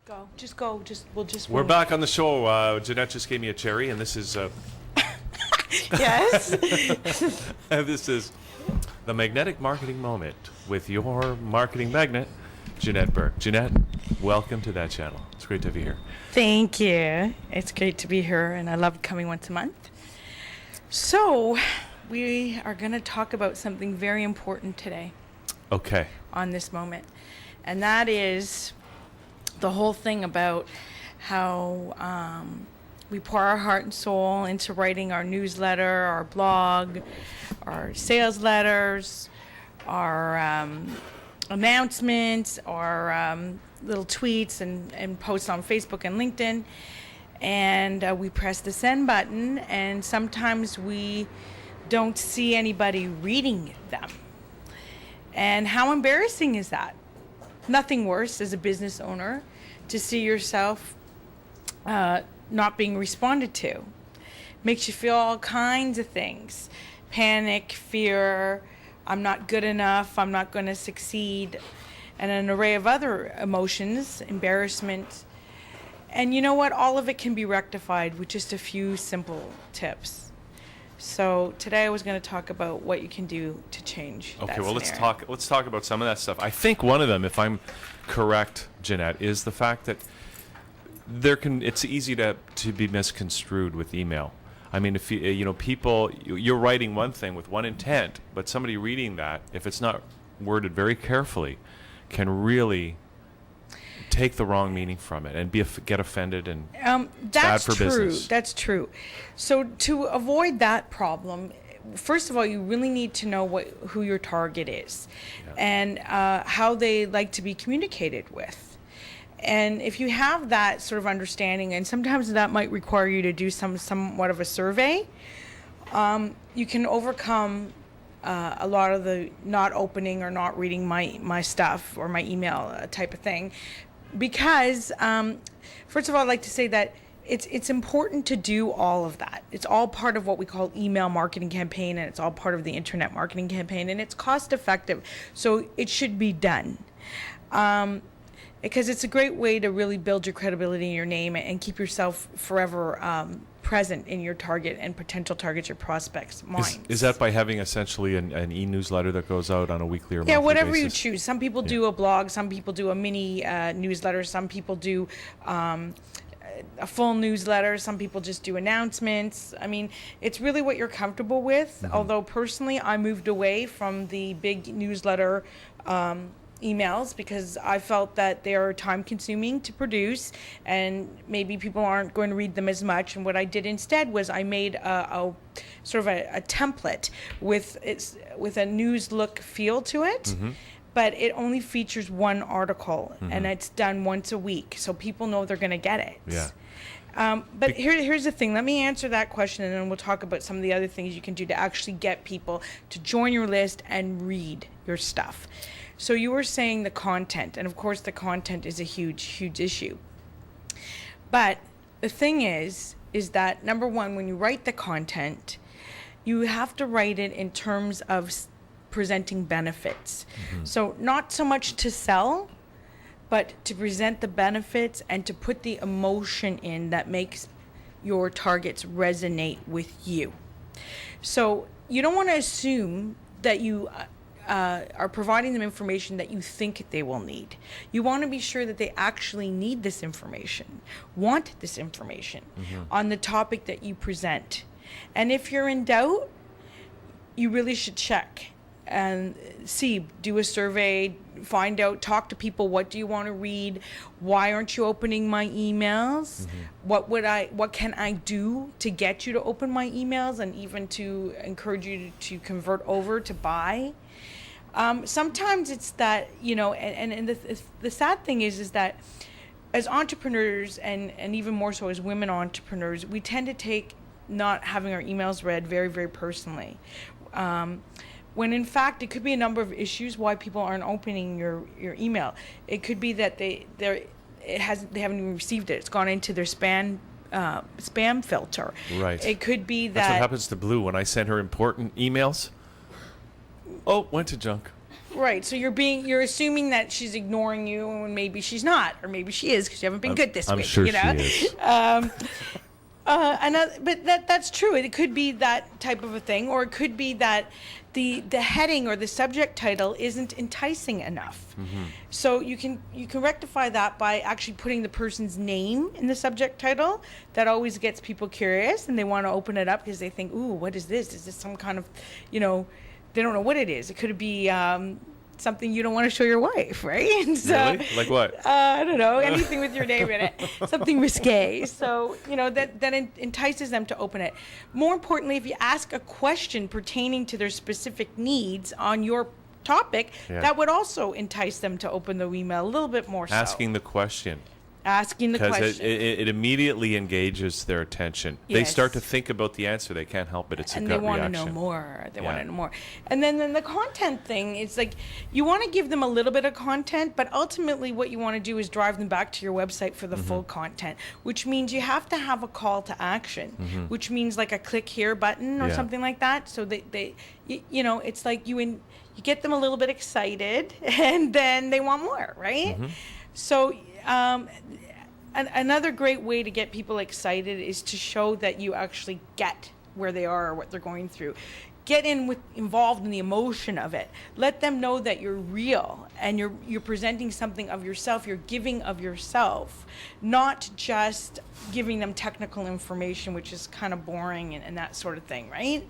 Go. Just go. We'll just. We're back on the show. Janette just gave me a cherry, and this is Yes. this is the magnetic marketing moment with your marketing magnet, Janette Burke. Janette, welcome to that channel. It's great to have you here. Thank you. It's great to be here, and I love coming once a month. So, we are going to talk about something very important today. Okay. On this moment, and that is the whole thing about how we pour our heart and soul into writing our newsletter, our blog, our sales letters, our announcements, our little tweets and posts on Facebook and LinkedIn, and we press the send button, and sometimes we don't see anybody reading them. And how embarrassing is that? Nothing worse as a business owner to see yourself not being responded to. Makes you feel all kinds of things. Panic, fear, I'm not good enough, I'm not going to succeed, and an array of other emotions, embarrassment. And you know what? All of it can be rectified with just a few simple tips. So today I was going to talk about what you can do to change that Well, scenario. let's talk about some of that stuff. I think one of them, if I'm correct, Janette, is the fact that it's easy to be misconstrued with email. I mean, if you're writing one thing with one intent, but somebody reading that, if it's not worded very carefully, can really take the wrong meaning from it and get offended and bad for business. That's true. So to avoid that problem, first of all, you really need to know who your target is, and how they like to be communicated with. And if you have that sort of understanding, and sometimes that might require you to do somewhat of a survey, you can overcome a lot of the not opening or not reading my stuff or my email type of thing. Because, first of all, I'd like to say that it's important to do all of that. It's all part of what we call email marketing campaign, and it's all part of the internet marketing campaign, and it's cost effective. So it should be done. Because it's a great way to really build your credibility in your name and keep yourself forever present in your target and potential targets, your prospects' minds. Is that by having essentially an e-newsletter that goes out on a weekly or monthly basis? Yeah, whatever you choose. Some people do a blog, some people do a mini newsletter, some people do a full newsletter, some people just do announcements. I mean, it's really what you're comfortable with. Mm-hmm. Although personally, I moved away from the big newsletter emails because I felt that they are time consuming to produce and maybe people aren't going to read them as much. And what I did instead was I made a sort of a template with a news look feel to it. Mm-hmm. But it only features one article, mm-hmm. and it's done once a week, so people know they're going to get it. Yeah. But here's the thing. Let me answer that question, and then we'll talk about some of the other things you can do to actually get people to join your list and read your stuff. So you were saying the content, and of course the content is a huge, huge issue. But the thing is that, number one, when you write the content, you have to write it in terms of presenting benefits. Mm-hmm. So not so much to sell, but to present the benefits and to put the emotion in that makes your targets resonate with you. So you don't want to assume that you are providing them information that you think they will need. You want to be sure that they actually need this information, want this information mm-hmm. on the topic that you present. And if you're in doubt, you really should check and do a survey, find out, talk to people. What do you want to read? Why aren't you opening my emails? Mm-hmm. What can I do to get you to open my emails and even to encourage you to convert over to buy? Sometimes it's that, and the sad thing is that as entrepreneurs and even more so as women entrepreneurs, we tend to take not having our emails read very, very personally. When in fact it could be a number of issues why people aren't opening your email. It could be that they haven't even received it. It's gone into their spam filter. Right. It could be that that's what happens to Blue when I send her important emails. Oh, went to junk. Right. So you're assuming that she's ignoring you, and maybe she's not, or maybe she is because you haven't been good this I'm week. sure you know? she is. But that's true. It could be that type of a thing, or it could be that the heading or the subject title isn't enticing enough. So you can rectify that by actually putting the person's name in the subject title. That always gets people curious, and they want to open it up because they think, "Ooh, what is this? Is this some kind of, they don't know what it is. It could be something you don't want to show your wife, right?" So, Really? Like what? I don't know, anything with your name in it, something risque. So, that entices them to open it. More importantly, if you ask a question pertaining to their specific needs on your topic, that would also entice them to open the email a little bit more. Asking the question. Asking the Because question. it immediately engages their attention. They Yes. start to think about the answer. They can't help it. It's And a they gut want to reaction. know more. They want Yeah. to know more. And then the content thing, it's like you want to give them a little bit of content, but ultimately what you want to do is drive them back to your website for the full content, which means you have to have a call to action, which means like a click here button or Yeah. something like that. So it's like you get them a little bit excited and then they want more, right? So another great way to get people excited is to show that you actually get where they are or what they're going through. Get involved in the emotion of it. Let them know that you're real and you're presenting something of yourself. You're giving of yourself, not just giving them technical information, which is kind of boring and that sort of thing, right?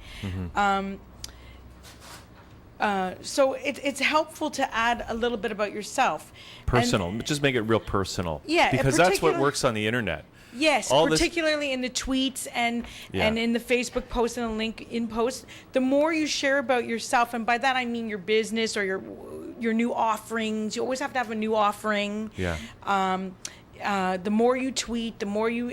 So it's helpful to add a little bit about yourself. Personal. And, Just make it real personal. Yeah, Because that's what works on the internet. yes, all this- particularly in the tweets and Yeah. in the Facebook post and the LinkedIn post. The more you share about yourself, and by that I mean your business or your new offerings. You always have to have a new offering. Yeah. The more you tweet, the more you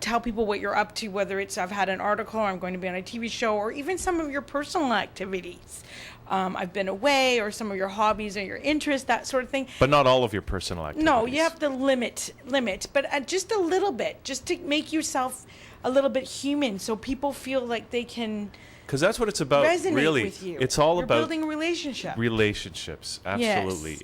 tell people what you're up to, whether it's I've had an article or I'm going to be on a TV show or even some of your personal activities. I've been away, or some of your hobbies or your interests, that sort of thing. But not all of your personal activities. No, you have to limit, but just a little bit, just to make yourself a little bit human so people feel like they can Because that's what it's about, resonate really. with you. It's all You're about building a relationship. relationships. Absolutely.